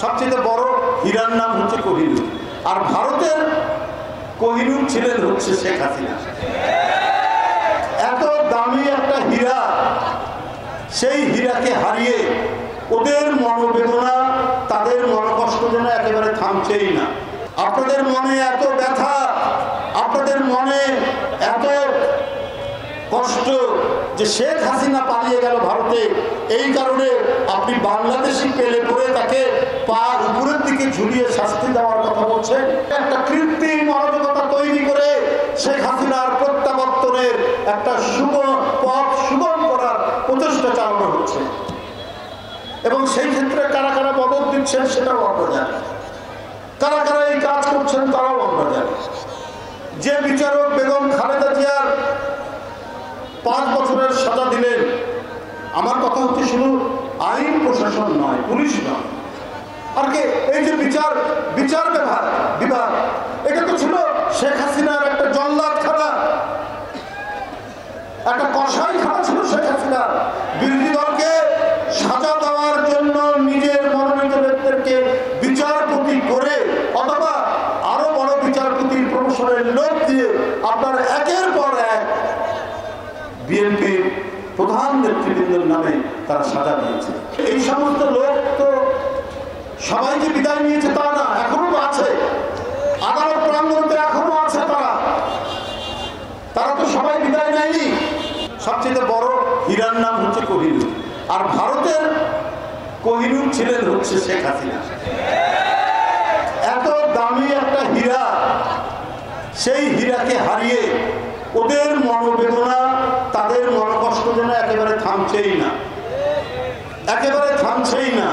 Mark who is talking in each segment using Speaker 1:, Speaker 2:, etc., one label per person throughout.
Speaker 1: সবচেয়ে বড় হীরার নাম হচ্ছে কোহিনূর। আর ভারতের কোহিনূর ছিলেন হচ্ছে শেখ হাসিনা। এত দামি একটা হীরা, সেই হীরাকে হারিয়ে ওদের মনোবেদনা, তাদের মনোকষ্ট যেন একেবারে থামছেই না। আপনাদের মনে এত ব্যথা, আপনাদের মনে এত কষ্ট যে শেখ হাসিনা পালিয়ে গেল ভারতে, এই কারণে আপনি বাংলাদেশি পেলে পরে তাকে পা উপরের দিকে ঝুলিয়ে শাস্তি দেওয়ার কথা বলছেন। একটা কৃত্রিম অরাজকতা তৈরি করে শেখ হাসিনার প্রত্যাবর্তনের একটা পথ সুগম করার প্রচেষ্টা চালানো হচ্ছে, এবং সেই ক্ষেত্রে কারা কারা মদত দিচ্ছেন সেটাও আমরা জানি, কারা কারা এই কাজ করছেন তারাও আমরা জানি। যে বিচারক বেগম খালেদা জিয়ার 5 বছরের সাজা দিলেন, আমার কথা হচ্ছে শুধু আইন প্রশাসন নয়, পুলিশ নয়, আর কে এই যে বিচার বিভাগ, এটা তো ছিল শেখ হাসিনার একটা জল্লাদখানা, একটা কসাইখানা ছিল শেখ হাসিনা। বিরোধী দলকে সাজা দেওয়ার জন্য নিজের মনোনীত ব্যক্তিদেরকে বিচারপতি করে অথবা আরো বড় বিচারপতির প্রমোশনের লোক দিয়ে আপনার একের পর এক বিএনপির প্রধান নেতৃবৃন্দের নামে তারা সাজা দিয়েছে। এই সমস্ত লোক তো সবাই যে বিদায় নিয়েছে তা না, এখনো তো আছে আদালত প্রাঙ্গণে, এখনো আছে তারা তো সবাই বিদায় নেয়নি। সবচেয়ে বড় হীরার নাম হচ্ছে কোহিনূর। আর ভারতের কোহিনূর ছিলেন হচ্ছে শেখ হাসিনা। এত দামি একটা হীরা, সেই হীরাকে হারিয়ে ওদের মনোবেদনা, তাদের মনোকষ্ট যেন একেবারে থামছেই না।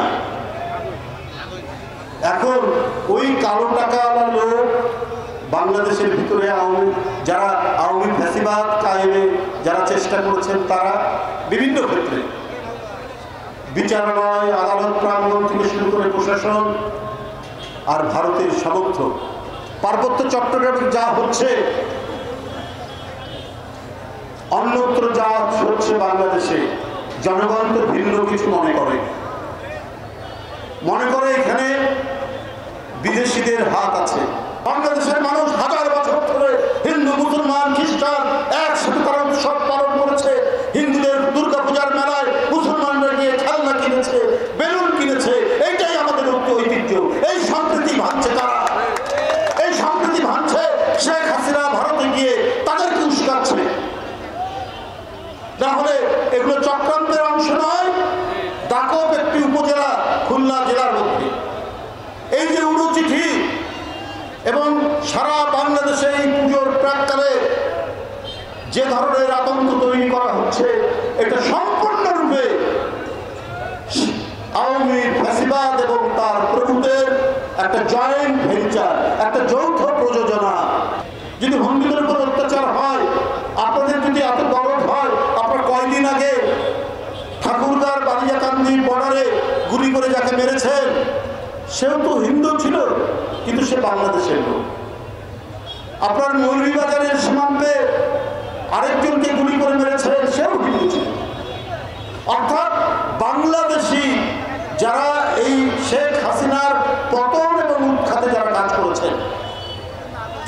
Speaker 1: এখন ওই কালো টাকাওয়ালা লোক বাংলাদেশের ভিতরে যারা আওয়ামী ফ্যাসিবাদ কায়েমে যারা চেষ্টা করেছেন, তারা বিভিন্ন ক্ষেত্রে বিচারালয়, আদালত প্রাঙ্গণ থেকে শুরু করে প্রশাসন আর ভারতের সমর্থক, পার্বত্য চট্টগ্রামে যা হচ্ছে, অন্যত্র যা হচ্ছে বাংলাদেশে, জনগণ তো ভিন্ন কিছু মনে করে এখানে বিদেশিদের হাত আছে। বাংলাদেশের মানুষ হাজার বছর ধরে হিন্দু, মুসলমান, খ্রিস্টান একসাথে তারা উৎসব পালন করেছে। হিন্দুদের দুর্গাপূজার মেলায় মুসলমানরা গিয়ে খেলনা কিনেছে, বেলুন কিনেছে, এইটাই আমাদের ঐতিহ্য। এই সম্প্রীতি ভাঙছে তারা, এই সম্প্রীতি ভাঙছে শেখ হাসিনা ভারতে গিয়ে তাদেরকে উস্কাচ্ছে। তাহলে এগুলো চক্রান্তের অংশ নয়। দাকপ একটি উপজেলা খুলনা জেলার মধ্যে, এই যে উড়ো চিঠি এবং সারা বাংলাদেশে এই পুজোর প্রাক্কালে যে ধরনের আতঙ্ক তৈরি করা হচ্ছে, এটা সম্পূর্ণরূপে আওয়ামী ফ্যাসিবাদ এবং তার প্রভুদের একটা জয়েন্ট ভেঞ্চার, একটা যৌথ প্রযোজনা। যদি হিন্দুদের উপর অত্যাচার হয়, আপনাদের যদি এত দরদ হয়, আপনার কয়দিন আগে ঠাকুরগাঁর বালিয়াকান্দি বর্ডারে গুলি করে যাকে মেরেছেন, সেও তো হিন্দু ছিল, কিন্তু সে বাংলাদেশের লোক। আপনার মৌলভীবাজারের সীমান্তে আরেকজনকে গুলি করে মেরেছেন, সেও হিন্দু ছিল। অর্থাৎ বাংলাদেশি যারা এই শেখ হাসিনার পতন এবং উৎখাতে যারা কাজ করেছেন,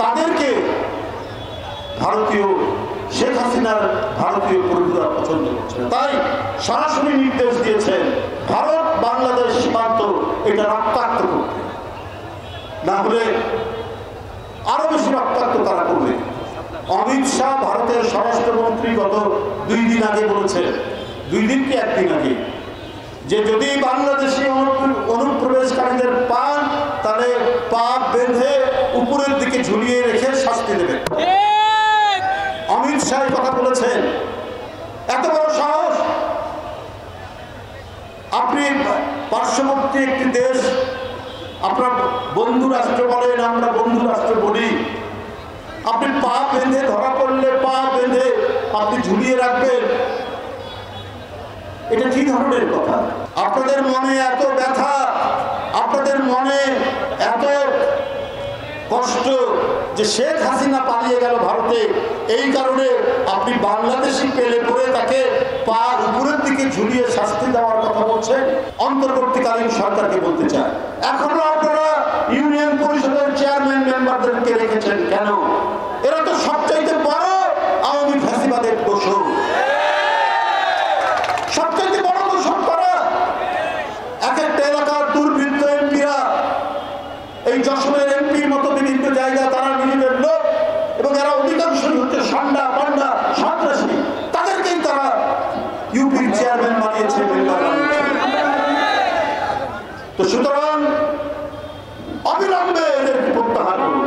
Speaker 1: তাদেরকে শেখ হাসিনার ভারতীয় প্রভুরা পছন্দ করছেন। তাই সরাসরি নির্দেশ দিয়েছেন ভারত বাংলাদেশ সীমান্ত এটা রক্তাক্ত করতে, না হলে আরো বেশি রক্তাক্ত তারা করবে। অমিত শাহ ভারতের স্বরাষ্ট্রমন্ত্রী গত 2 দিন আগে বলেছেন, 2 দিন কি 1 দিন আগে, যে যদি বাংলাদেশি অনুপ্রবেশকারীদের পান, তাহলে পা বেঁধে উপরের দিকে ঝুলিয়ে রেখে শাস্তি দেবেন। অমিত শাহ কথা বলেছেন। এত বড় সাহস! আপনি পার্শ্ববর্তী একটি দেশ, আপনার বন্ধু রাষ্ট্র বলেন, আমরা বন্ধু রাষ্ট্র বলি, আপনি পা বেঁধে ধরা পড়লে পা বেঁধে আপনি ঝুলিয়ে রাখবেন, এটা কি ধরনের কথা? আপনাদের মনে এত ব্যথা, আপনাদের মনে এত কষ্ট যে শেখ হাসিনা পালিয়ে গেল ভারতে, এই কারণে আপনি বাংলাদেশি পেলে পরে তাকে পা উপরের দিকে ঝুলিয়ে শাস্তি দেওয়ার কথা বলছেন। অন্তর্বর্তীকালীন সরকারকে বলতে চায়, এখনো আপনারা ইউনিয়ন পরিষদের চেয়ারম্যান মেম্বারদেরকে রেখেছেন কেন? এরা তো সবচাইতে বড় আওয়ামী ফ্যাসিবাদের দোষর, সবচাইতে বড় দোষর করা। এক একটা এলাকার দুর্বৃত্ত এমপিরা, এই যশোরের এমপির মতো বিভিন্ন জায়গায় তারা নিজেদের লোক, এবং এরা অধিকাংশই হচ্ছে সান্ডা পান্ডা সন্ত্রাসী, তাদেরকেই তারা ইউপির চেয়ারম্যান বানিয়েছে, মেম্বার বানিয়েছে। তো সুতরাং অবিলম্বে এদেরকে প্রত্যাহার করুন।